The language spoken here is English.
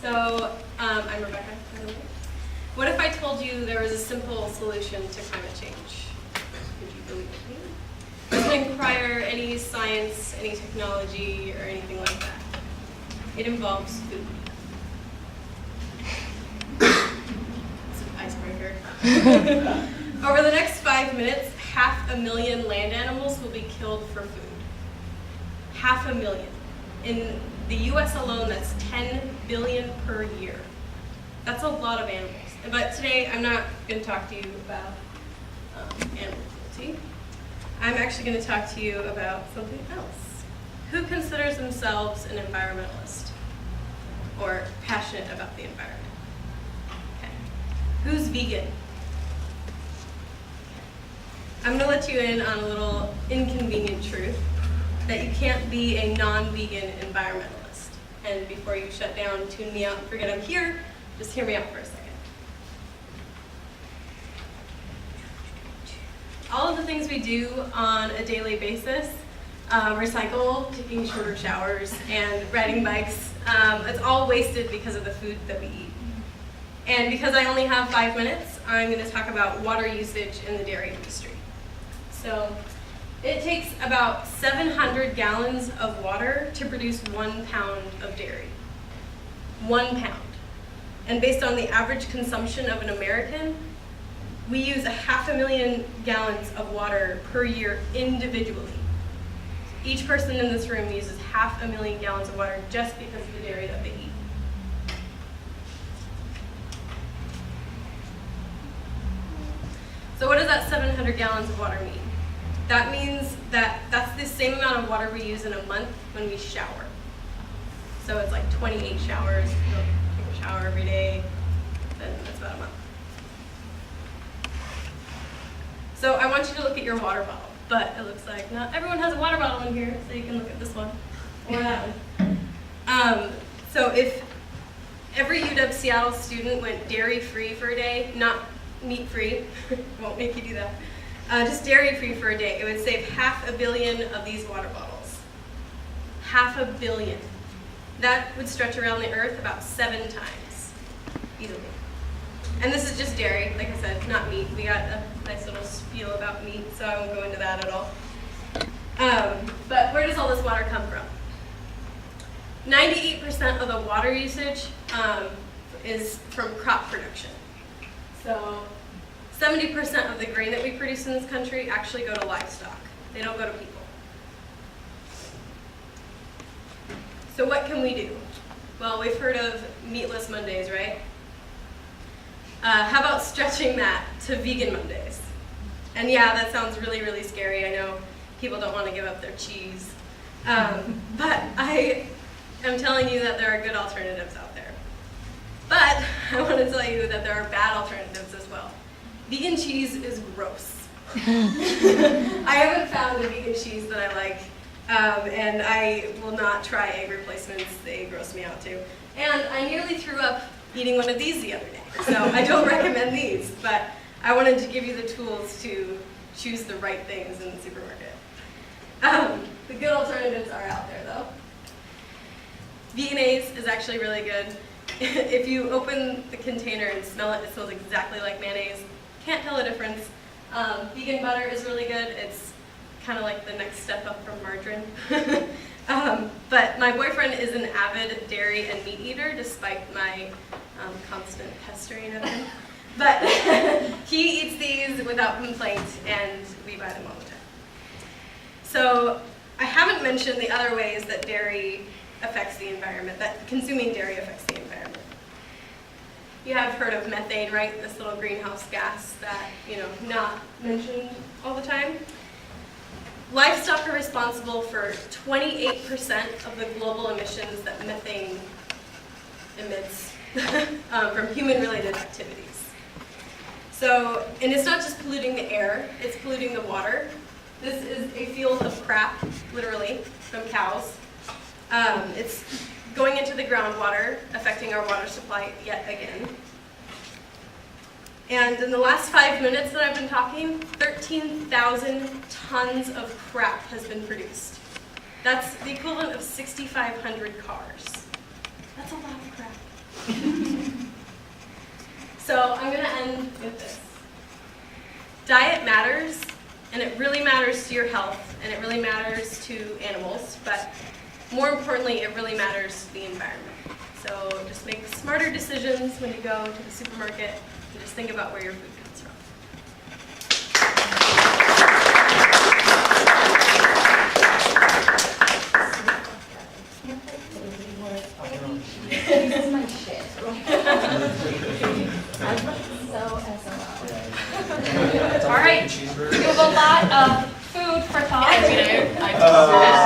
So, I'm Rebecca, by the way. What if I told you there was a simple solution to climate change? Would you believe me? It doesn't require any science, any technology, or anything like that. It involves food. It's an icebreaker. Over the next 5 minutes, 500,000 land animals will be killed for food. 500,000. In the US alone, that's 10 billion per year. That's a lot of animals. But today, I'm not going to talk to you about animal cruelty. I'm actually going to talk to you about something else. Who considers themselves an environmentalist or passionate about the environment? Okay. Who's vegan? I'm going to let you in on a little inconvenient truth that you can't be a non-vegan environmentalist. And before you shut down, tune me out, and forget I'm here, just hear me out for a second. All of the things we do on a daily basis, recycle, taking shorter showers, and riding bikes, it's all wasted because of the food that we eat. And because I only have 5 minutes, I'm going to talk about water usage in the dairy industry. So it takes about 700 gallons of water to produce 1 pound of dairy. 1 pound. And based on the average consumption of an American, we use 500,000 gallons of water per year individually. Each person in this room uses 500,000 gallons of water just because of the dairy that they eat. So what does that 700 gallons of water mean? That means that that's the same amount of water we use in a month when we shower. So it's like 28 showers. If you don't take a shower every day, then that's about a month. So I want you to look at your water bottle, but it looks like not everyone has a water bottle in here, so you can look at this one or that one. So if every UW Seattle student went dairy-free for a day, not meat-free, won't make you do that, just dairy-free for a day, it would save 500 million of these water bottles. 500 million. That would stretch around the earth about 7 times, easily. And this is just dairy, like I said, not meat. We got a nice little spiel about meat, so I won't go into that at all. But where does all this water come from? 98% of the water usage is from crop production. So 70% of the grain that we produce in this country actually go to livestock. They don't go to people. So what can we do? Well, we've heard of meatless Mondays, right? How about stretching that to vegan Mondays? And yeah, that sounds really, really scary. I know people don't want to give up their cheese. But I am telling you that there are good alternatives out there. But I want to tell you that there are bad alternatives as well. Vegan cheese is gross. I haven't found a vegan cheese that I like, and I will not try egg replacements. They gross me out too. And I nearly threw up eating one of these the other day. So I don't recommend these, but I wanted to give you the tools to choose the right things in the supermarket. The good alternatives are out there though. Veganese is actually really good. If you open the container and smell it, it smells exactly like mayonnaise. Can't tell the difference. Vegan butter is really good. It's kind of like the next step up from margarine. But my boyfriend is an avid dairy and meat eater, despite my constant pestering of him. But he eats these without complaint, and we buy them all the time. So I haven't mentioned the other ways that dairy affects the environment, that consuming dairy affects the environment. You have heard of methane, right? This little greenhouse gas that, not mentioned all the time. Livestock are responsible for 28% of the global emissions that methane emits from human-related activities. So, and it's not just polluting the air, it's polluting the water. This is a field of crap, literally, from cows. It's going into the groundwater, affecting our water supply yet again. And in the last 5 minutes that I've been talking, 13,000 tons of crap has been produced. That's the equivalent of 6,500 cars. That's a lot of crap. So I'm going to end with this. Diet matters, and it really matters to your health, and it really matters to animals, but more importantly, it really matters to the environment. So just make smarter decisions when you go to the supermarket, and just think about where your food comes from. This is my shit. So SOL. All right. You have a lot of food for thought. I do.